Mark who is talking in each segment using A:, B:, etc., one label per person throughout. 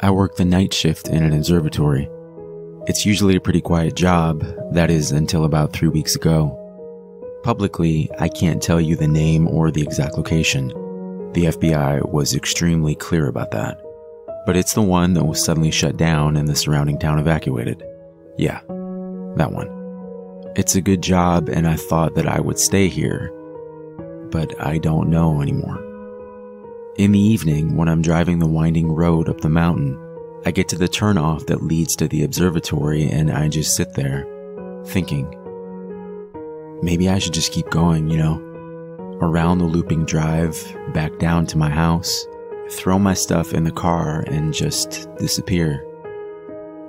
A: I work the night shift in an observatory. It's usually a pretty quiet job, that is until about 3 weeks ago. Publicly, I can't tell you the name or the exact location. The FBI was extremely clear about that. But it's the one that was suddenly shut down and the surrounding town evacuated. Yeah, that one. It's a good job and I thought that I would stay here, but I don't know anymore. In the evening, when I'm driving the winding road up the mountain, I get to the turnoff that leads to the observatory and I just sit there, thinking, maybe I should just keep going, around the looping drive, back down to my house, throw my stuff in the car and just disappear.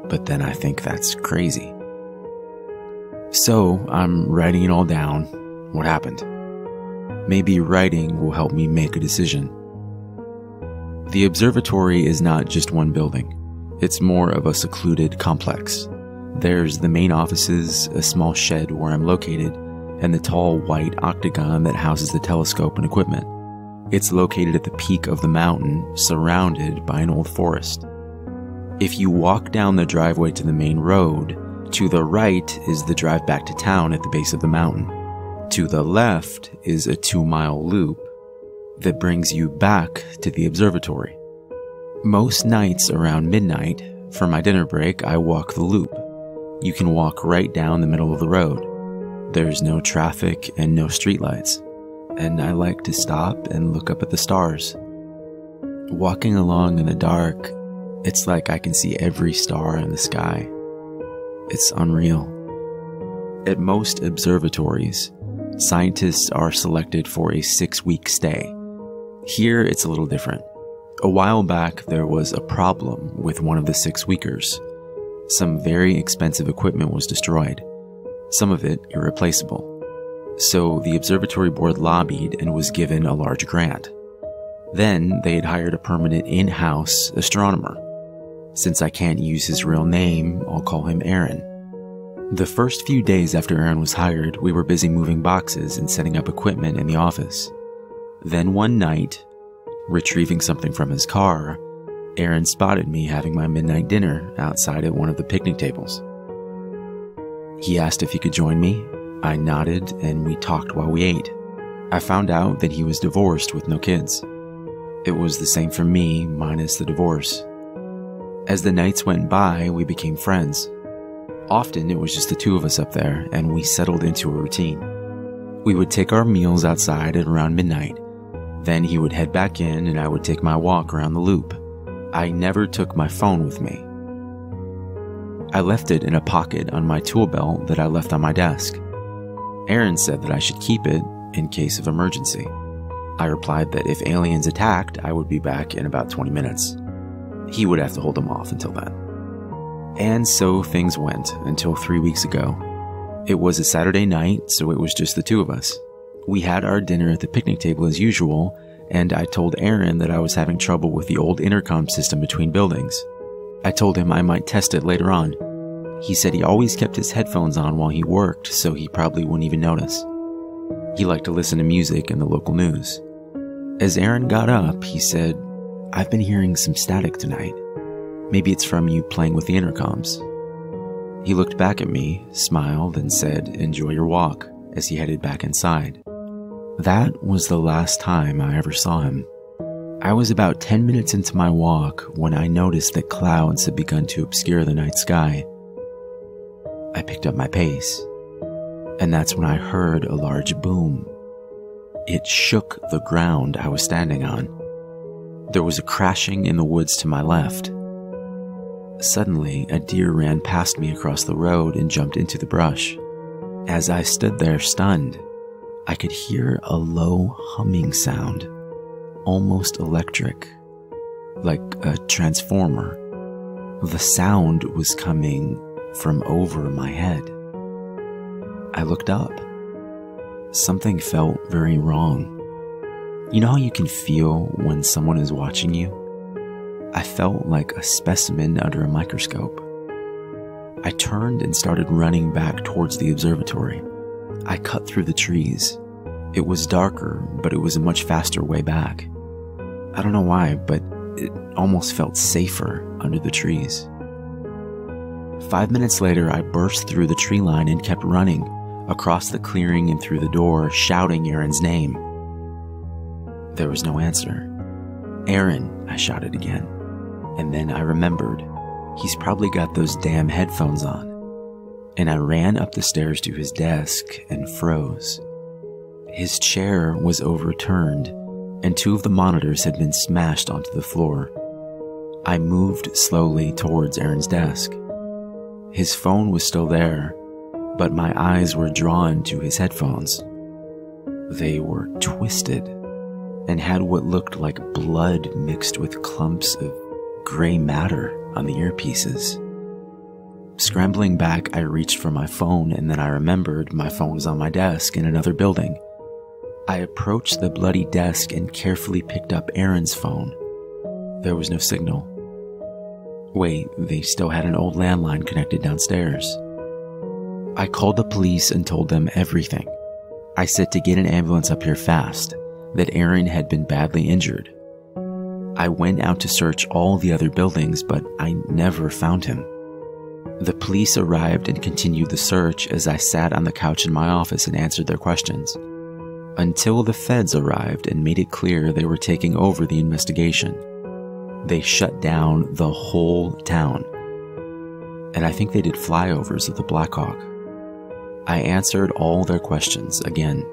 A: But then I think that's crazy. So I'm writing it all down, what happened. Maybe writing will help me make a decision. The observatory is not just one building. It's more of a secluded complex. There's the main offices, a small shed where I'm located, and the tall white octagon that houses the telescope and equipment. It's located at the peak of the mountain, surrounded by an old forest. If you walk down the driveway to the main road, to the right is the drive back to town at the base of the mountain. To the left is a 2-mile loop that brings you back to the observatory. Most nights around midnight, for my dinner break, I walk the loop. You can walk right down the middle of the road. There's no traffic and no streetlights, and I like to stop and look up at the stars. Walking along in the dark, it's like I can see every star in the sky. It's unreal. At most observatories, scientists are selected for a 6-week stay. Here, it's a little different. A while back, there was a problem with one of the 6-weekers. Some very expensive equipment was destroyed. Some of it irreplaceable. So the observatory board lobbied and was given a large grant. Then they had hired a permanent in-house astronomer. Since I can't use his real name, I'll call him Aaron. The first few days after Aaron was hired, we were busy moving boxes and setting up equipment in the office. Then one night, retrieving something from his car, Aaron spotted me having my midnight dinner outside at one of the picnic tables. He asked if he could join me. I nodded and we talked while we ate. I found out that he was divorced with no kids. It was the same for me, minus the divorce. As the nights went by, we became friends. Often it was just the two of us up there, and we settled into a routine. We would take our meals outside at around midnight. Then he would head back in and I would take my walk around the loop. I never took my phone with me. I left it in a pocket on my tool belt that I left on my desk. Aaron said that I should keep it in case of emergency. I replied that if aliens attacked, I would be back in about 20 minutes. He would have to hold them off until then. And so things went until 3 weeks ago. It was a Saturday night, so it was just the two of us. We had our dinner at the picnic table as usual, and I told Aaron that I was having trouble with the old intercom system between buildings. I told him I might test it later on. He said he always kept his headphones on while he worked, so he probably wouldn't even notice. He liked to listen to music and the local news. As Aaron got up, he said, "I've been hearing some static tonight. Maybe it's from you playing with the intercoms." He looked back at me, smiled, and said, "Enjoy your walk," as he headed back inside. That was the last time I ever saw him. I was about 10 minutes into my walk when I noticed that clouds had begun to obscure the night sky. I picked up my pace, and that's when I heard a large boom. It shook the ground I was standing on. There was a crashing in the woods to my left. Suddenly, a deer ran past me across the road and jumped into the brush. As I stood there stunned, I could hear a low humming sound, almost electric, like a transformer. The sound was coming from over my head. I looked up. Something felt very wrong. You know how you can feel when someone is watching you? I felt like a specimen under a microscope. I turned and started running back towards the observatory. I cut through the trees. It was darker, but it was a much faster way back. I don't know why, but it almost felt safer under the trees. 5 minutes later, I burst through the tree line and kept running across the clearing and through the door, shouting Aaron's name. There was no answer. "Aaron," I shouted again. And then I remembered, he's probably got those damn headphones on. And I ran up the stairs to his desk and froze. His chair was overturned, and 2 of the monitors had been smashed onto the floor. I moved slowly towards Aaron's desk. His phone was still there, but my eyes were drawn to his headphones. They were twisted and had what looked like blood mixed with clumps of gray matter on the earpieces. Scrambling back, I reached for my phone, and then I remembered my phone was on my desk in another building. I approached the bloody desk and carefully picked up Aaron's phone. There was no signal. Wait, they still had an old landline connected downstairs. I called the police and told them everything. I said to get an ambulance up here fast, that Aaron had been badly injured. I went out to search all the other buildings, but I never found him. The police arrived and continued the search as I sat on the couch in my office and answered their questions, until the feds arrived and made it clear they were taking over the investigation. They shut down the whole town, and I think they did flyovers of the Black Hawk. I answered all their questions again.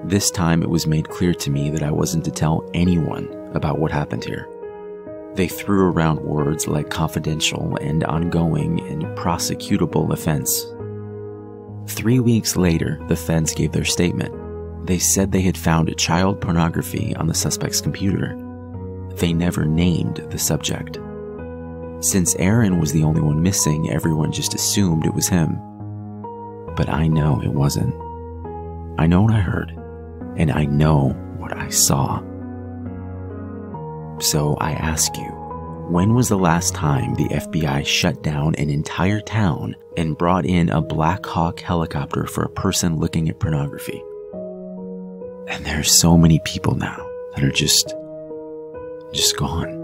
A: This time it was made clear to me that I wasn't to tell anyone about what happened here. They threw around words like confidential and ongoing and prosecutable offense. 3 weeks later, the feds gave their statement. They said they had found child pornography on the suspect's computer. They never named the subject. Since Aaron was the only one missing, everyone just assumed it was him. But I know it wasn't. I know what I heard, and I know what I saw. So I ask you, when was the last time the FBI shut down an entire town and brought in a Black Hawk helicopter for a person looking at pornography? And there's so many people now that are just gone.